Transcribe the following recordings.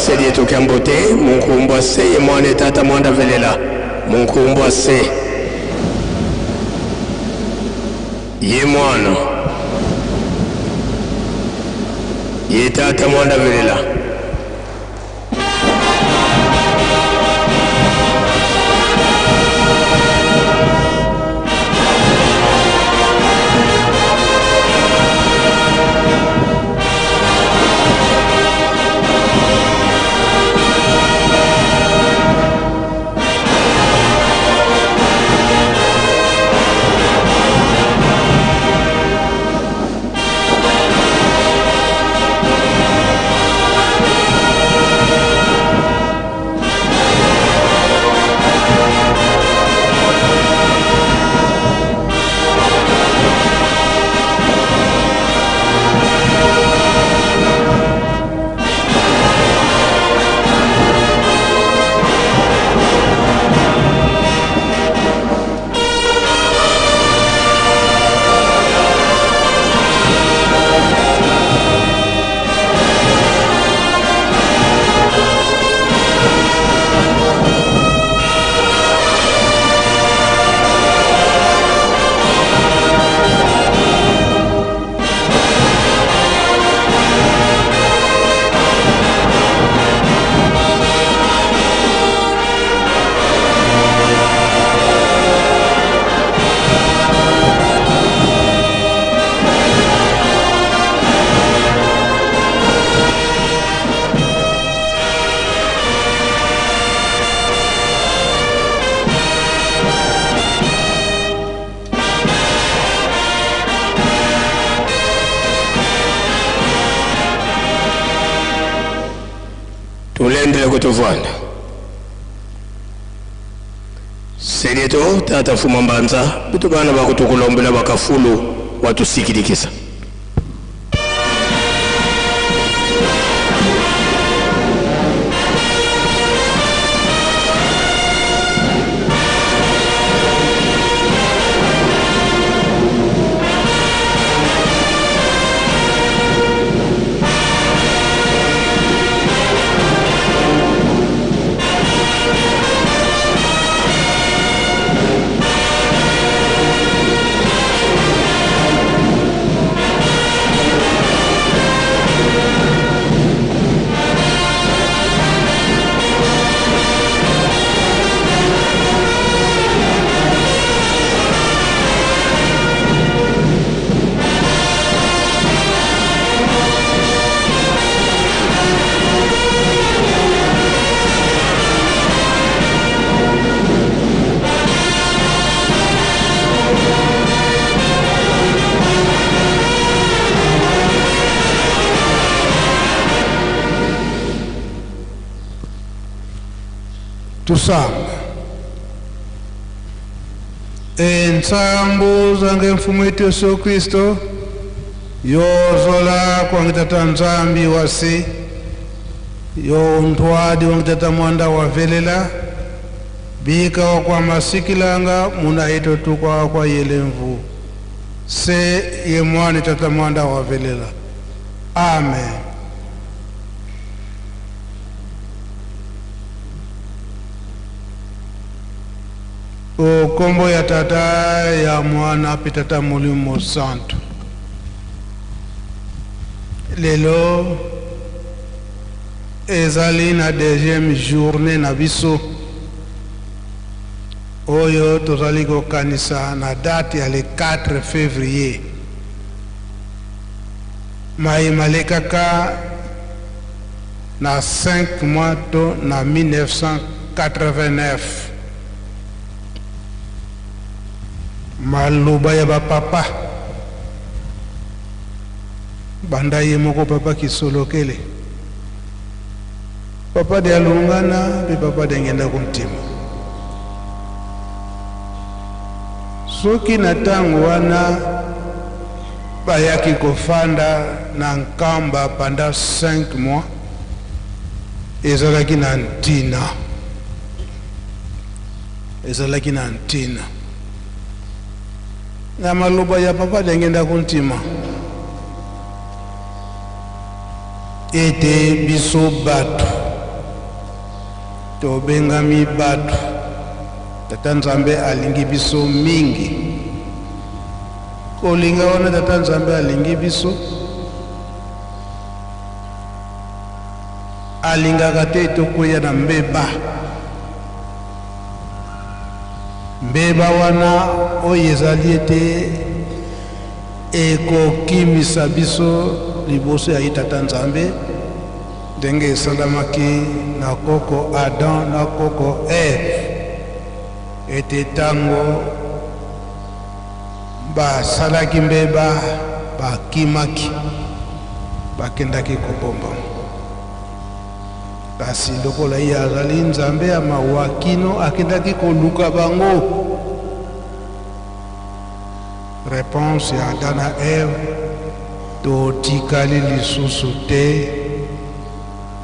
Sedi tukambote munkumba se mwane tata mwanda velela munkumba se ye mwana ye tata mwanda velela Tulendele kutuvana Seneto tata fumambanza bitubana bakutukulombela bakafulu watusikirikisa tusamba. Ensambu zange mfumu wetu Yesu Kristo yozola kwa ngitata nzambi wasi yo ntwadi wa ngitata mwanda wa velela bika wa kwa masikilanga muna hito tukwa kwa yelemvu se ye mwani tata mwanda wa velela. Amen. O kombo ya tata ya mwana pitata mulimo santo. Lelo ezali na deuxième journée na biso oyo tozali kokanisa na date ya le 4 février. Maimalekaka na 5 mois to na 1989. Maluba ya bapapa banda ye moko papa kisolokele papa de alungana pe papa de ngenda kumtima soki na tango wana bayaki kofanda na nkamba pendant 5 mois ezalaki na ntina na maloba ya papa de ngenda kumtima ete biso batu tobengami batu tata nzambe alingi biso mingi kolinga wana tata nzambe alingi biso alingaka te tokoya na mbeba wana oyo ezali ete ekokimisa biso liboso ya tata nzambe ndenge esalamaki na koko Adam na koko Eve ete tango basalaki mbeba bakimaki bakendaki kobomba kasi lokola ye azali nzambe ya mawakino akendaki koluka bango. Réponse ya Adam na Eve totikali lisusu te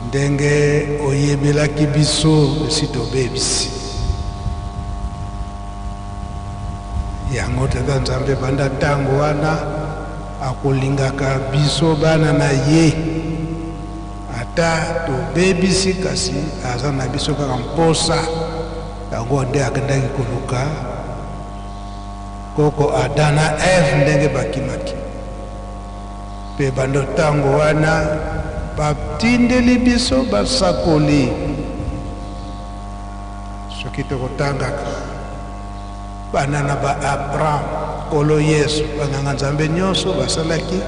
ndenge oyebelaki biso esi tobebisi yango tata nzambe banda ntango wana akolingaka biso bana na ye ata tobebisi kasi aza na biso kaka mposa yango nde akendaki koluka koko Adam na Eve ndenge bakimaki pe bando tango wana batindeli biso basakoli soki tokotangaka bana na ba Abraham kolo Yesu banganga nzambe nyonso basalaki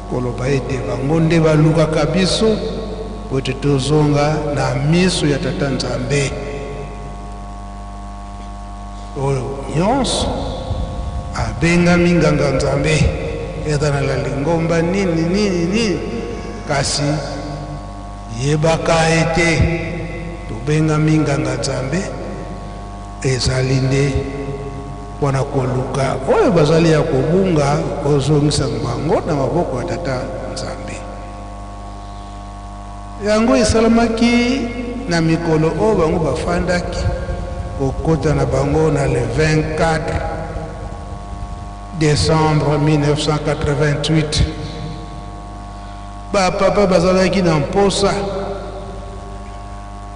koloba ete bango nde balukaka biso po ete tozonga na miso ya tata nzambe oyo nyonso abengami nganga nzambe ezana la lingomba nini kasi yebaka ete tobengami nganga nzambe ezali nde wana koluka oyo bazali ya kobunga kozongisa bango na maboko ya tata nzambe yango esalamaki na mikolo oyo bango bafandaki kokota na bango na le 24 décembre 1988 bapapa bazalaki na mposa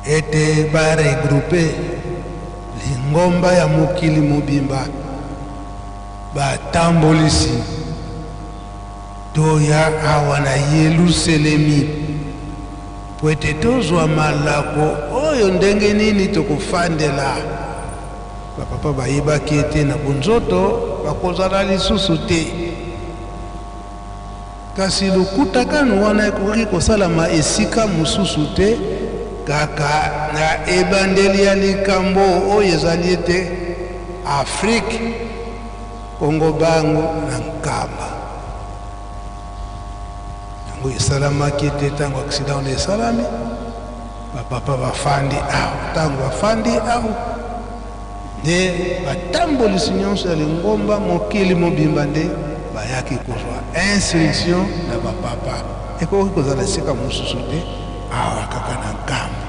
ete baregroupe lingomba ya mokili mobimba batambolisi toya awa na Yelusalemi po ete tozwa malako oyo ndenge nini tokofandela. Bapapa bayebaki ete na bonzoto bakozala lisusu te kasi lokutakano wana ekoki kosalama esika mosusu te kaka na ebandeli ya likambo oyo ezali ete Afrique Kongo bango na nkamba yango esalamaki ete ntango accident esalami bapapa bafandi awo ntango bafandi awo nde batambolisi nyonso ya lingomba mokili mobimba nde bayaki kozwa instruction na bapapa ekoki kozala esika mosusu te awa kaka na nkambo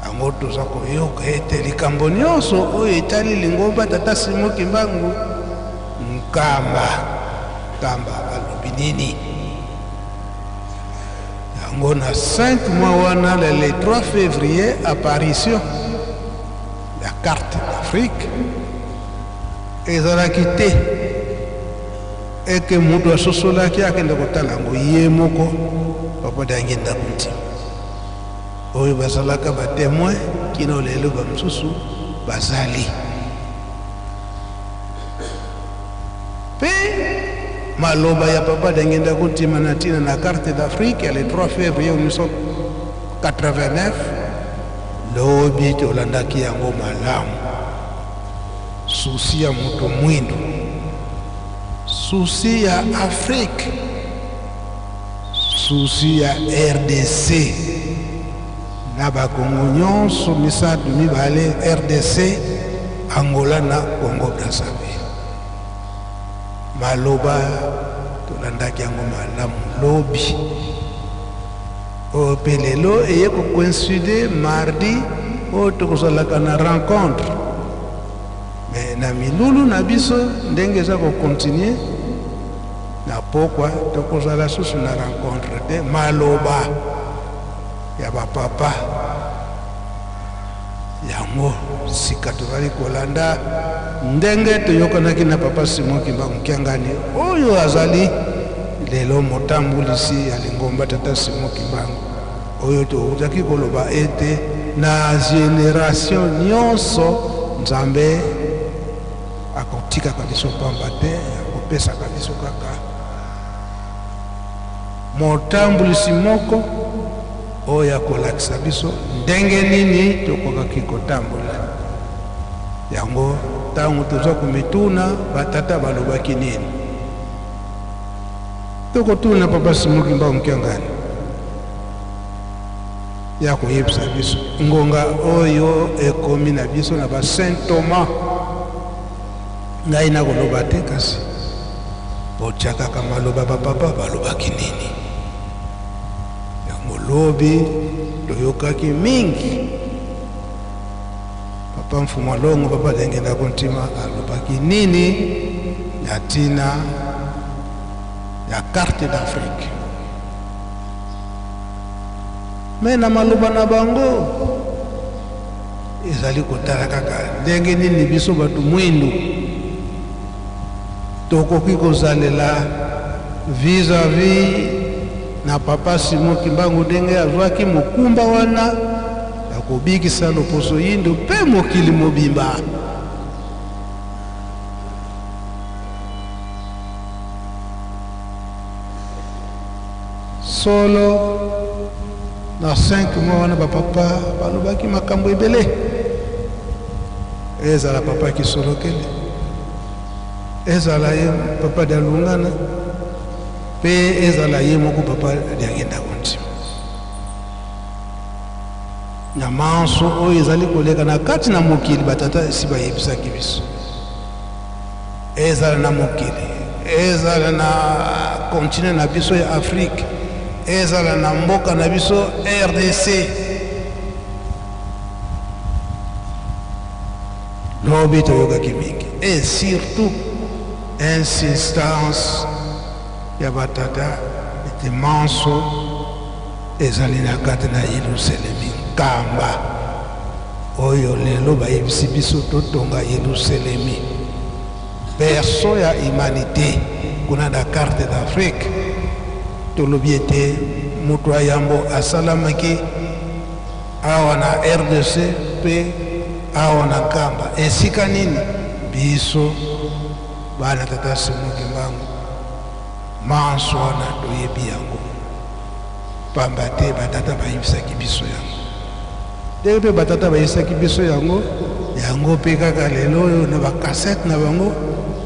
yango toza koyoka ete likambo nyonso oyo etali lingomba tata Simoki Mbangu nkamba balobi nini yango na 5 mois wana le 3 février apparition la carte d'Afrique ezalaki te eke mutu asosolaki akende kotala yango ye moko papa dangi ndako ntima oyo bazalaka batémoin kino lelo bamosusu bazali pe maloba ya papa dangi ndako ntima na ntina na carte d'Afrique ya le 3 février 1989 lobi tolandaki yango malamu susi ya moto mwindu susi ya Afrique susi ya RDC na bakongo nyonso misato mibale RDC Angola na Congo Brazzaville maloba tolandaki yango malamu lobi ope lelo eye kocoïncide mardi oyo tokozalaka na rencontre mais na milulu na biso ndenge eza kocontinue na pokwa tokozala susu na rencontre te maloba ya bapapa yango sika tozali kolanda ndenge toyokanaki na papa Simoki Mbangu Kiangani oyo azali lelo motambulisi ya lingomba tata Simoki Mbangu oyo tozaki koloba ete na génération nyonso Nzambe akotikaka biso pamba te akopesaka biso kaka motambulisi moko oyo akolakisa biso ndenge nini tokokaki kotambola yango ntango toza komituna batata balobaki nini tokotuna papa Simoki Mbangu Kiangani ya koyebisa biso ngonga oyo ekomi na biso na ba Saint Thomas ngai nakoloba te kasi botya kaka maloba bapapa balobaki nini yango lobi toyokaki mingi papa Mfumu Alongo papa Dangi Ndako Ntima alobaki nini na ntina ya carte d'Afrique me na maloba na bango ezali kotala kaka ndenge nini biso bato mwindu tokoki kozalela vis-à-vis na papa Simoki Mbangu ndenge azwaki mokumba wana ya kobikisa loposo yindu mpe mokili mobimba solo na 5 mois wana bapapa balobaki makambo ebele ezala papa Kisolokele ezala ye papa Dalungana pe ezala ye moko papa Dangi Ndako Ntima na manso oyo ezali koleka na kati na mokili batata esi bayebisaki biso ezala na mokili ezala na continent na biso ya Afrique ezala na mboka na biso RDC lobi toyokaki mingi et surtout insistance ya batata ete manso ezali na kati na Yerusalemi nkamba oyo lelo bayebisi biso totonga Yerusalemi berceau ya humanité kuna na carte d'Afrique tolobi ete moto ayambo asalamaki awa na RDC pe awa na nkamba esika nini biso bana tata Simoki Mbangu manso wana toyebi yango pamba te batata bayebisaki biso yango ndenge mpe batata bayebisaki biso yango yango mpe kaka lelo oyo na bakasete na bango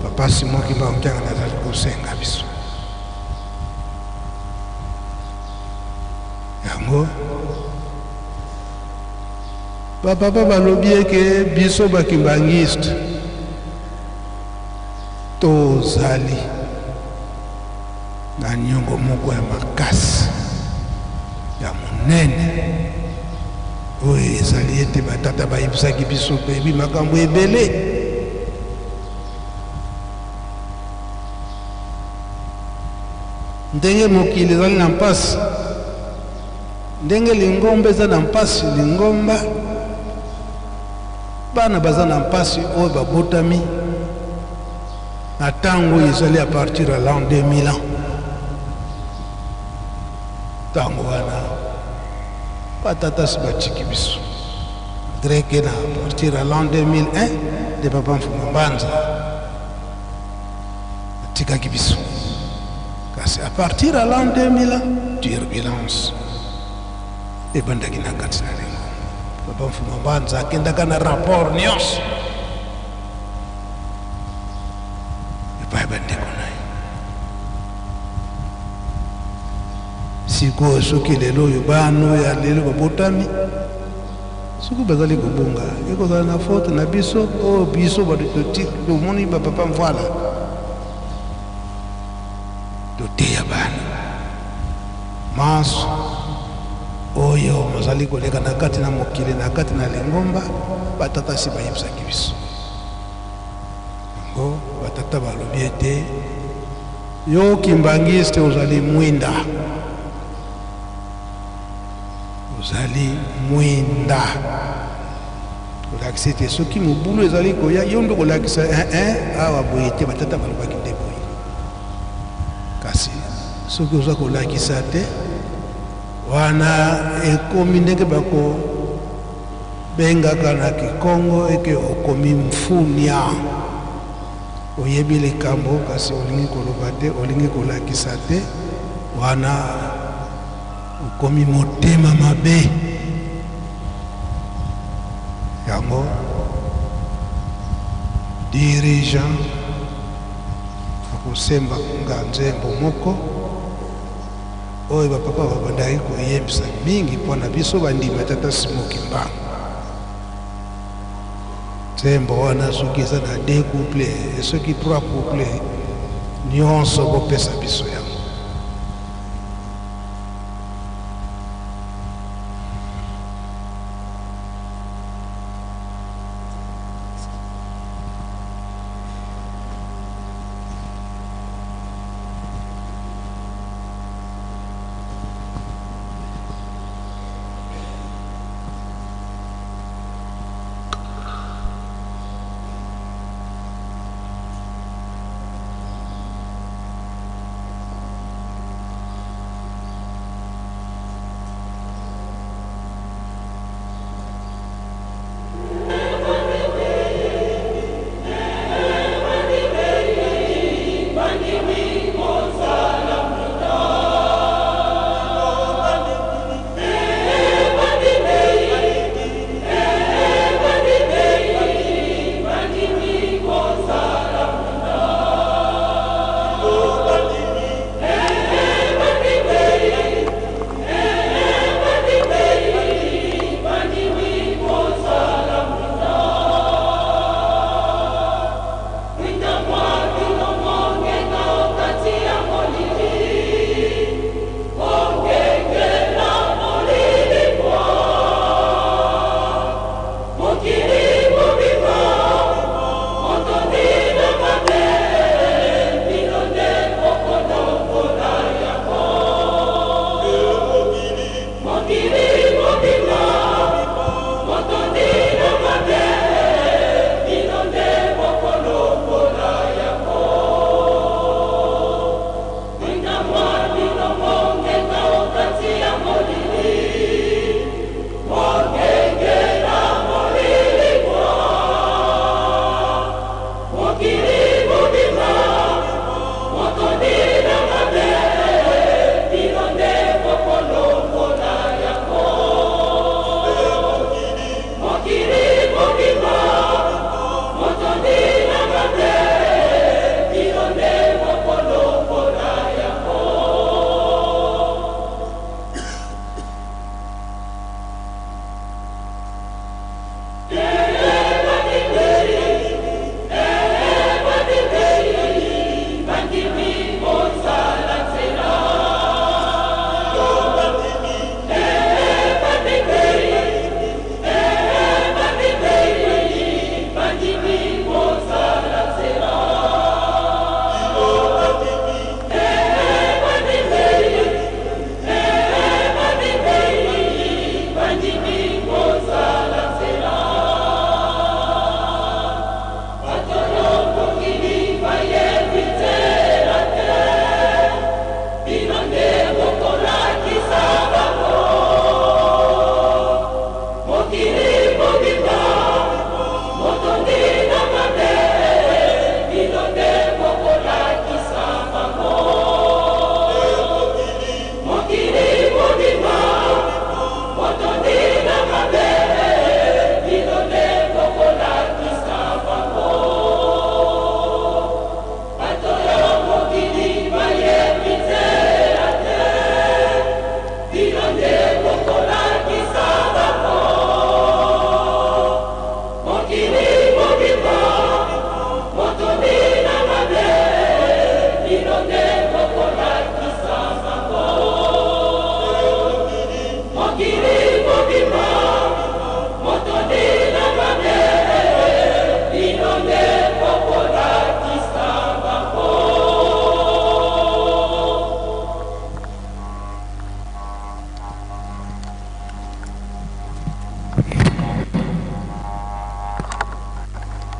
papa Simoki Mbangu Kiangani azali kosenga biso yango papa balobi eke biso bakimbangiste tozali na nyongo moko ya makasi ya monene oyo ezali ete batata bayebisaki biso bebi makambo ebele. Ndenge mokili ezali na mpasi, ndenge lingomba eza na mpasi, lingomba bana baza na mpasi oyo babotami na ntango oyo ezali a partir ya l'an 2000 ans. Ntango wana batata si batiki biso dreke na partir ya l'an 2001 de papa Mfuma Mbanza atikaki biso. Kasi a partir ya l'an 2000 ans turbulence ebandaki na kati na lengo. Papa Mfuma Mbanza akendaka na rapport nyonso epai bandeko na ye. Sikoyo soki lelo oyo bana oyo ya lelo babotami soki bazali kobonga ekozala na faute na biso oyo biso tomoni bapapa mvala toteya bana maso oyo bazali koleka na kati na mokili na kati na lingomba batata si bayebisaki biso yango batata balobi ete yo kimbangiste ozali mwinda, ozali mwinda. Kolakisa ete soki mobulu ezali koya yo nde kolakisa awa boye te batata balobaki nde boye. Kasi soki oza kolakisa te wana ekomi ndenge bako bengaka na Kikongo eke okomi mfunia, oyebi likambo kasi olingi koloba te, olingi kolakisa te, wana okomi motema mabe. Yango dirigeant akosemba nganzembo moko oyo bapapa babandaki koyebisa mingi mpona biso bandima tata Simoki Mbangu. Nzembo wana soki eza na 2 couple soki 3 couple nyonso bopesa biso yango.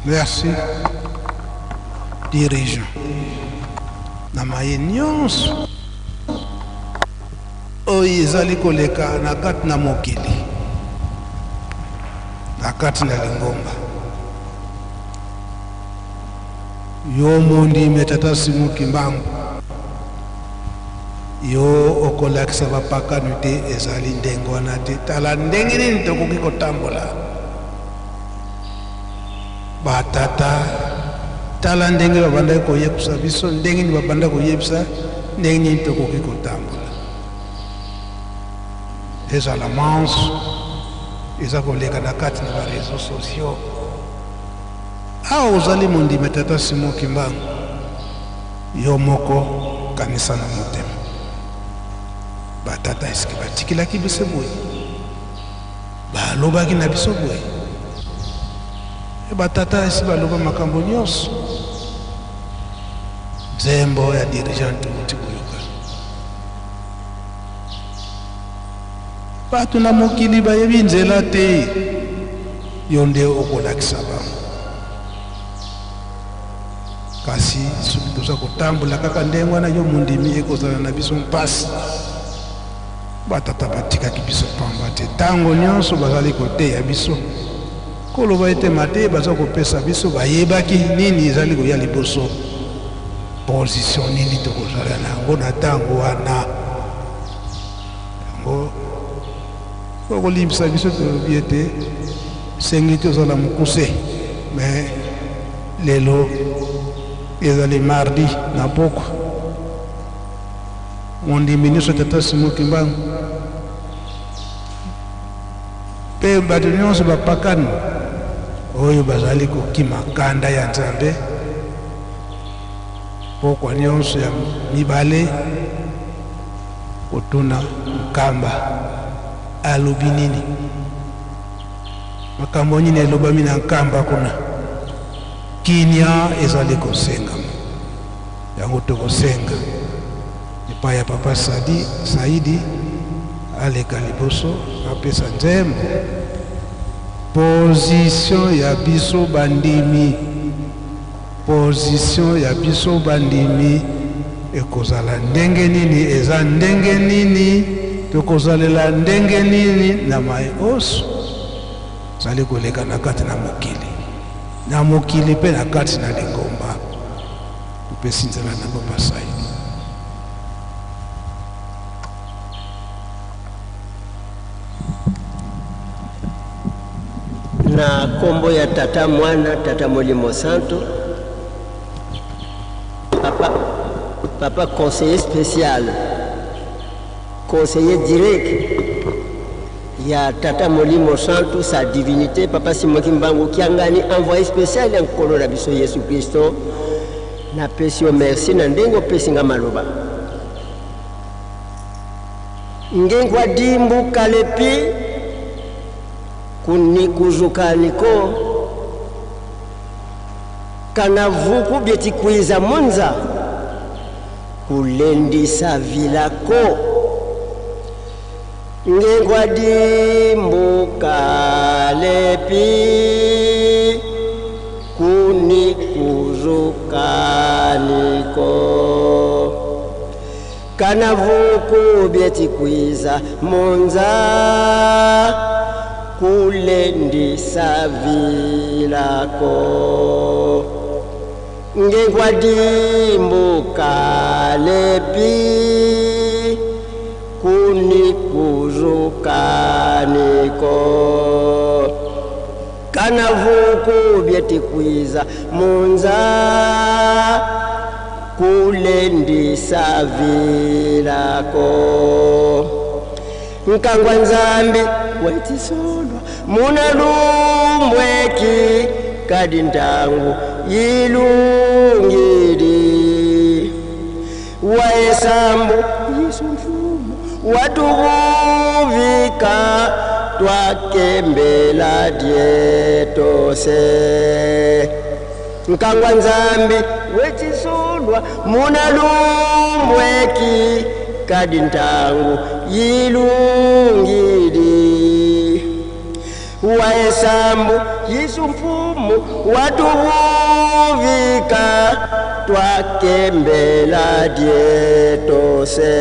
Merci, dirigeant. Na mayenyon ezali koleka na kati na mokili, na kati na Lingomba. Yo mondi metata Simon Kimbangu, yo okolakisa bapakanu te ezali ndenge wana te. Tala ndenge nini tokoki kotambola batata, tala ndenge babanda koyebisa biso, ndenge ni babanda koyebisa ndenge nini tokoki kotambola. Ezala manso eza koleka na kati na bareseau sociaux. Awa ozali mondimi tata Simon Kimbangu, yo moko kanisa na motema. Batata eske batikilaki biso boye, balobaki na biso boye. Batata esi baloba makambo nyonso, nzembo ya dirigeant moti koyoka. Bato na mokili bayebi nzela te, yo nde okolakisa bango. Kasi soki toza kotambola kaka ndenge wana yo mondimi ekozala na biso mpasi, batata batikaki biso pamba te. Ntango nyonso bazali koteya biso, koloba ete mate baza kopesa biso, bayebaki nini ezali koya liboso, position nini tokozala nango na ntango wana. Yango okolimbisa biso tolobi ete sengi tozala mokuse, me lelo ezali mardi na poko. Mondimi nyonso tata Simon Kimbangu pe bato nyonso bapakani oyo bazali kokima kanda ya Nzambe, pokwa nyonso ya mibale kotuna Nkamba alobi nini, makambo nini elobami na Nkamba kuna. Kinya ezali kosengama, yango tokosenga epai ya papa Saidi aleka liboso apesa nzembo. Position ya biso bandimi, position ya biso bandimi ekozala ndenge nini, eza ndenge nini, tokozalela ndenge nini na mai oso zali koleka na kati na mokili, na mokili pe na kati na Lingomba. Tupesi nzela na papa Saidi. Na kombo ya tata mwana tata Molimo Santo, papa conseiller spécial, conseiller direct ya tata Molimo Santo, sa divinité papa Simon Kimbangu kiangani envoyé spécial en kolo na biso Yesu Kristo, na pesi o merci na ndengo pesi nga maloba ngengwa dimbu kalepi kunikuzukaniko kanavuku byetikwiza munza kulendisa vilako ngengwa dimbu kalepi kunikuzukaniko kanavuku byetikwiza munza kulendisa vilako ngengwa dimbu kalepi kunikuzukaniko kanavuku byetikwiza munza kulendisa vilako nkangwa Nzambi wetisolwa munalumbweki kadi ndangu yilungili waesambu Yesu mfumu watuvuvika twakembela dietose nkangwa Nzambi wetisolwa munalumbweki kadi ndangu yilungili waesambu Yesu mfumu watuvuvika twakembela dietose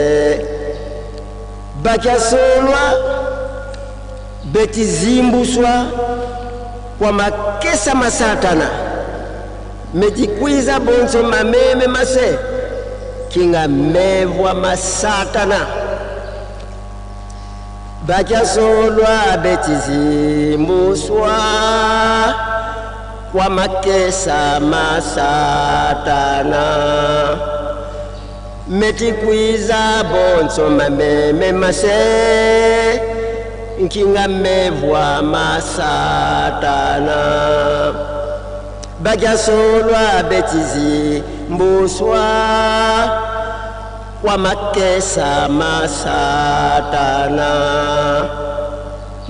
bakyasolwa betizimbuswa kwa makesa masatana metikwiza bonso mameme mase kinga mevwa masatana bakyasolwa betizimbuswa kwa makesa masatana metikwiza bonso mameme mase kinga mevwa masatana bakyasolwa betizimbuswa kwa makesa masatana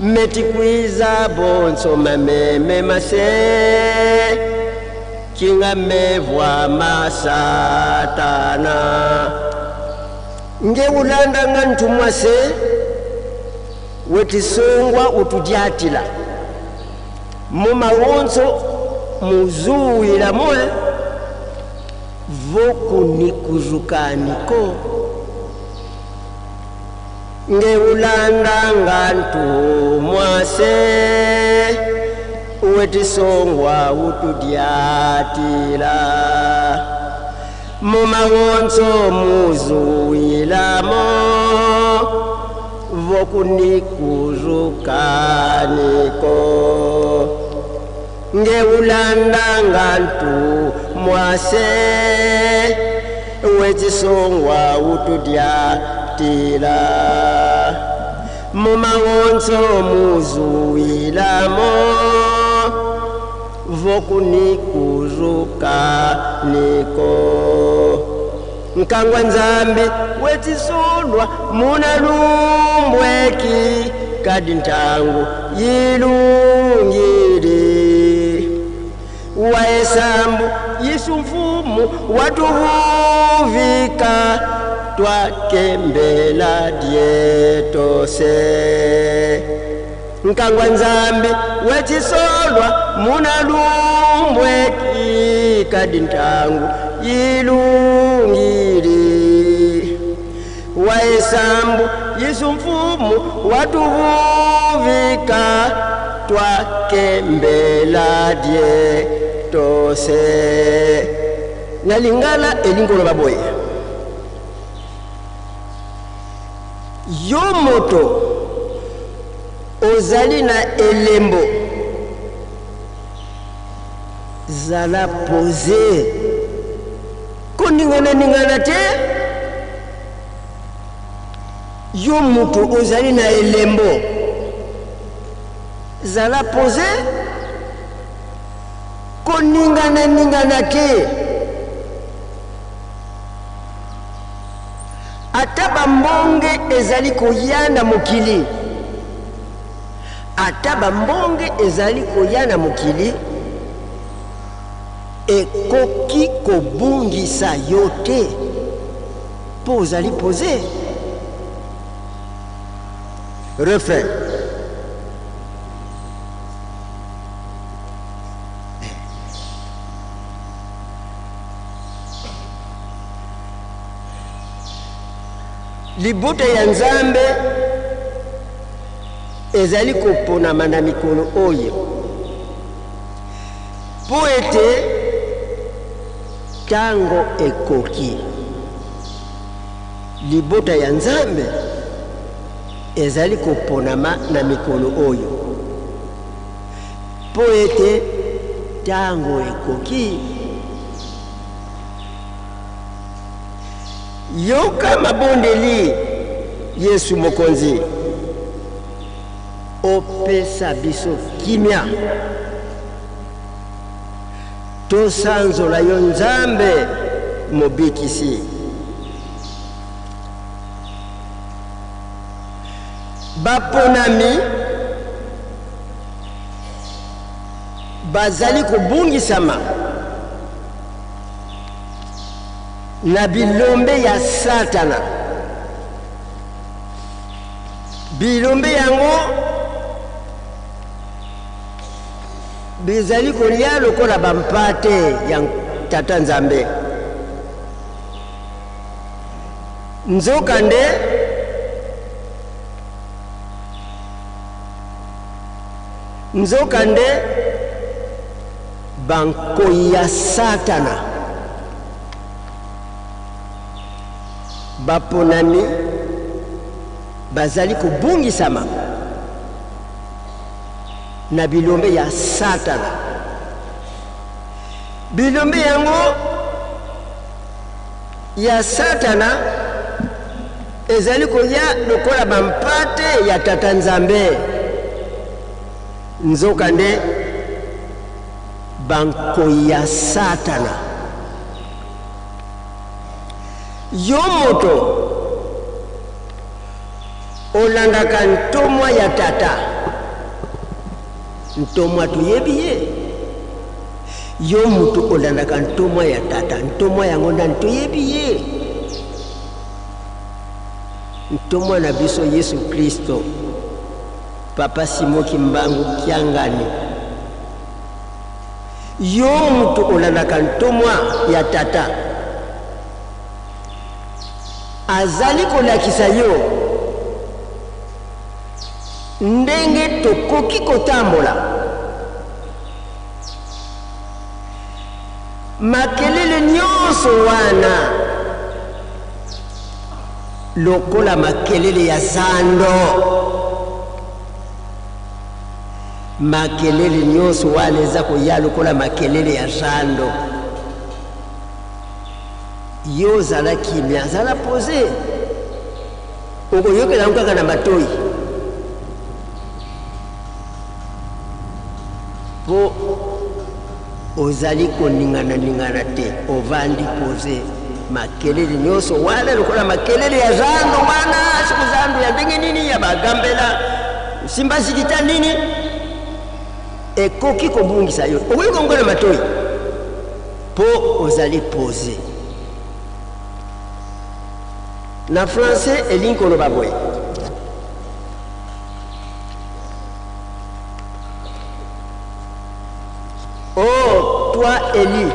metikwiza bonso mameme mase kinga mevwa masatana nge ulanda nga ntumwase wetisongwa utudyatila mumawonso muzuwila moe vokunikuzukaniko nge ulanda nga ntumwase wetisongwa utudyatila mumawonso muzuwilamo vokunikuzukaniko nge ulanda nga ntumwase wetisongwa utudyatila mumawonso muzuwilamo vokunikuzukaniko nkangwa nzambi wetisolwa munalumbweki kadi ntangu yilungili waesambu yisu mfumu watuvuvika twakembela dietose nkangwa nzambi wetisolwa munalumbweki kadi ntangu yilungili waesambu yisu mfumu watuvuvika twakembela dietose nalingala elingolo baboye yo moto ozali na elembo zala pose koningana te yo moto ozali na elembo zala pose koningana te ata bambonge ezali koyana mokili ata bambonge ezali koyana mokili ekoki kobungisa yo te mpo ozali pose refrain libota ya nzambe ezali koponama na mikolo oyo po ete tango ekoki libota ya nzambe ezali koponama na mikolo oyo po ete tango ekoki yoka mabondeli Yesu mokonzi opesa biso kimia tosanzola yo nzambe mobikisi baponami bazali kobungisama na bilombe ya Satana bilombe yango bizali kolia lokola bampate ya tata Nzambe. Nzokande banko ya Satana baponami bazali kubungisama na bilombe ya Satana. Bilombe yango ya Satana ezali kolia lokola bampate ya tata Nzambe. Nzokande banko ya Satana. Yo moto olandaka ntomwa ya tata, ntomwa tuyebiye. Yo mutu olandaka ntomwa ya tata, ntomwa yango nda ntoyebiye. Ntomwa na biso Yesu Kristo, Papa Simoki Mbangu Kiangani. Yo mutu olandaka ntomwa ya tata, azali kolakisa yo ndenge tokoki kotambola. Makelele nyonso wana lokola makelele ya zando, makelele nyonso wana eza koya lokola makelele ya zando. Yo zala kimia, zala pose, okoyokela nkaka na matoi po ozali koningana te, ovandi pose. Makelele nyonso wana lokola makelele ya zando wana, siku zando ya ndenge nini ya bagambela simba zikita nini ekoki kobungisa yo, okoki kongola matoi po ozali pose. Na français elingi koloba boye, oh toi Élie,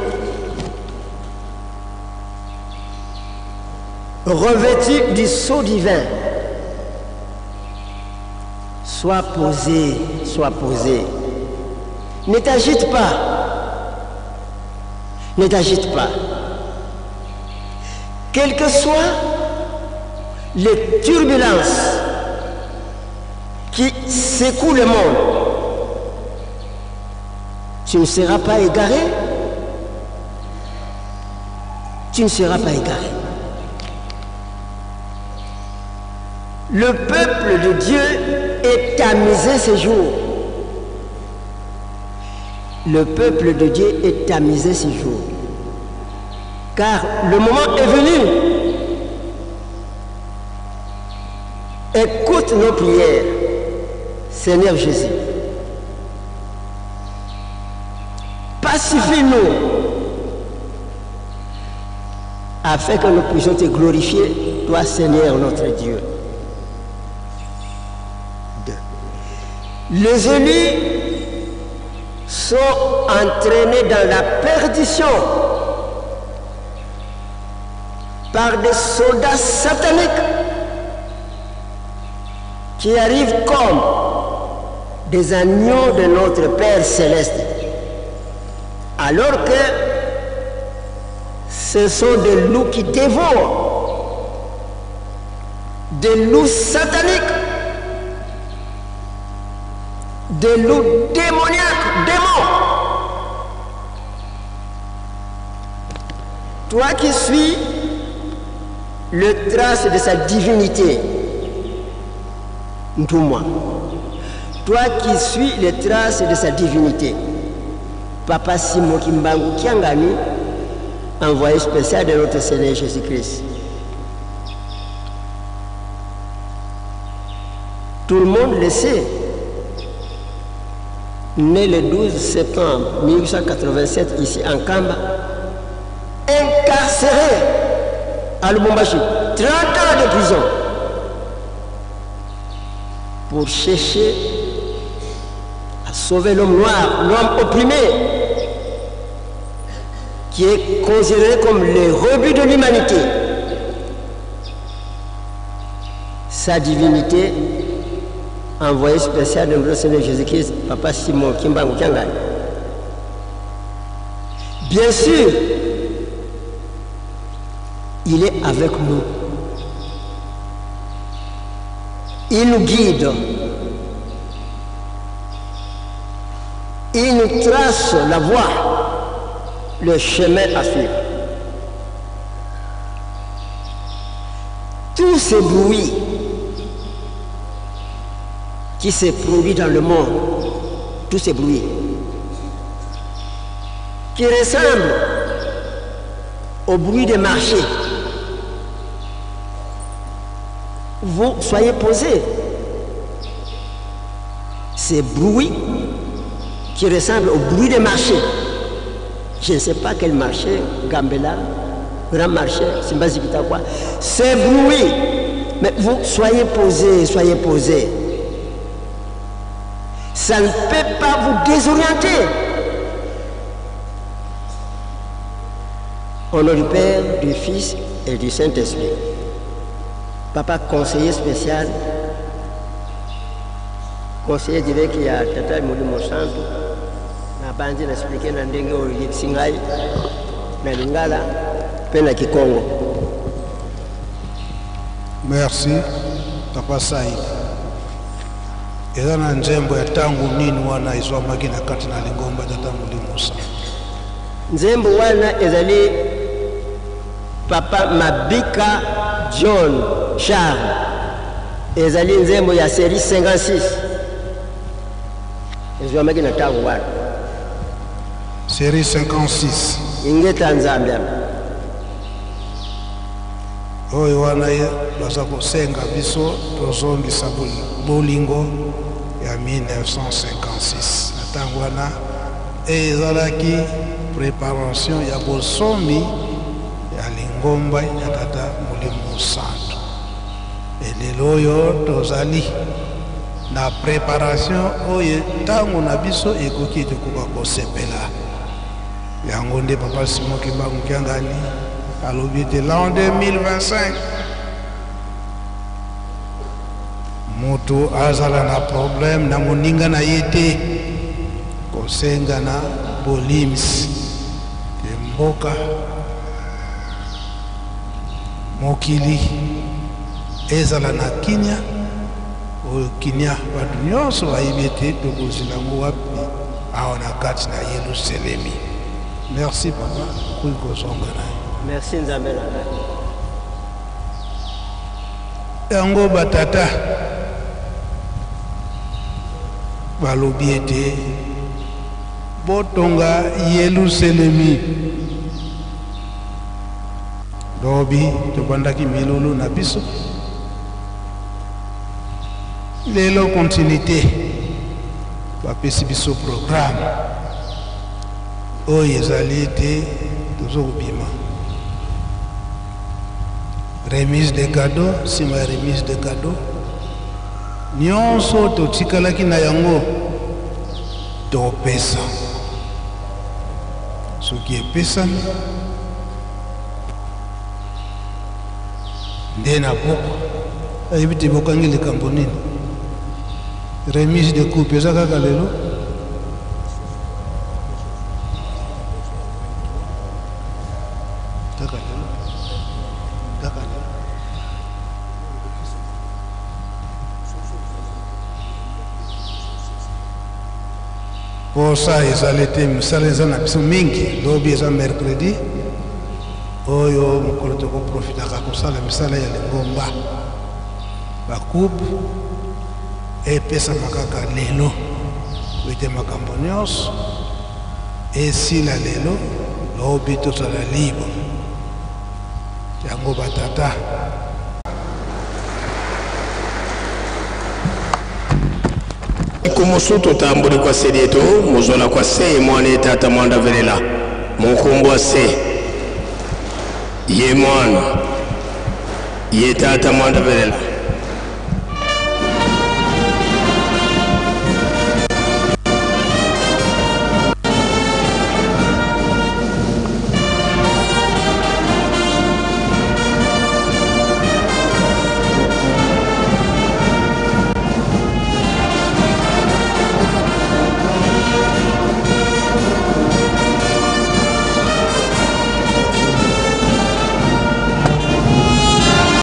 revêtu du sceau divin, sois posé, sois posé. Ne t'agite pas, ne t'agite pas. Quelles que soient les turbulences qui secouent le monde, tu ne seras pas égaré, tu ne seras pas égaré. Le peuple de Dieu est tamisé ces jours. Le peuple de Dieu est tamisé ces jours. Car le moment est venu. Écoute nos prières, Seigneur Jésus. Pacifie-nous afin que nous puissions te glorifier, toi Seigneur notre Dieu. Les élus sont entraînés dans la perdition par des soldats sataniques qui arrivent comme des agneaux de notre Père Céleste, alors que ce sont des loups qui dévorent, des loups sataniques, des loups démoniaques, démons. Toi qui suis le trace de sa divinité, moi. Toi qui suis les traces de sa divinité, Papa Simoki Mbangu Kiangani, envoyé spécial de notre Seigneur Jésus-Christ. Tout le monde le sait. Né le 12 septembre 1887 ici en Kamba, incarcéré à Lubumbashi, 30 ans de prison pour chercher à sauver l'homme noir, l'homme opprimé, qui est considéré comme le rebut de l'humanité. Sa divinité, envoyé spécial de notre Seigneur Jésus-Christ, Papa Simon Kimbangu Kiangani. Bien sûr, il est avec nous. Il nous guide. Il nous trace la voie, le chemin à suivre. Tous ces bruits qui se produisent dans le monde, tous ces bruits qui ressemblent au bruit des marchés, vous soyez posés. Ces bruits qui ressemblent au bruit des marchés, je ne sais pas quel marché, Gambela, grand marché, Simbazibita quoi, ces bruits, mais vous soyez posés, soyez posés. Ça ne peut pas vous désorienter. Au nom du Père, du Fils et du Saint-Esprit. Papa conseiller spécial, conseiller direct qui a Tata Molimo Santo, na bandi na expliquer na ndenge o yitsingai na lingala pena Kikongo. Merci, Papa Saïd. Ezana nzembo ya tangu nini wana izwa makina kati na lingomba Tata Molimo Santo. Nzembo wana ezali Papa Mabika John Charles ezali nzembo ya série 56 ezwa makina tangu wana série 56 ingeta Nzambia oyo wana baza kosenga biso tozombisa bolingo ya 1956 na tangu wana ezalaki préparation ya bosomi ya lingomba ya Tata Molimo Santo. Elelo oyo tozali na préparation oyo tango na biso ekoki tokoka kosepela yango nde Papa Simon Kimbangu Kiangani alobi ete l'an 2025 moto azala na problème na moninga na ye te kosenga na bolimisi mboka mokili ezala na kinya oyo kinya batu nyonso bayebi ete tokozilango wapi awa na kati na Yerusalemi. Merci Papa kuyi kozonga naye. Merci Nzambe na ngai. Yango batata balobi ete botonga Yerusalemi lobi tobandaki milulu na biso lelo continuité bapesi biso programme oyo ezali ete tozokobima remise de cadeau, nsima ya remise de cadeau nyonso totikalaki na yango topesa soki epesami nde na poko ayebi te bokangi likambo nini. Remise de coupe eza kaka lelo posa ezali te misala eza na biso mingi lobi eza mercredi oyo mokolo tokoprofitaka kosala misala ya lingomba bakupe epesamaka kaka lelo ete makambo nyonso esila lelo lobi tozala libre yango batata kumusu tutambuli kwa sedi yetu muzola kwa se mwana Tata Mwanda Velela munkumbwa se ye mwana ye Tata Mwanda Velela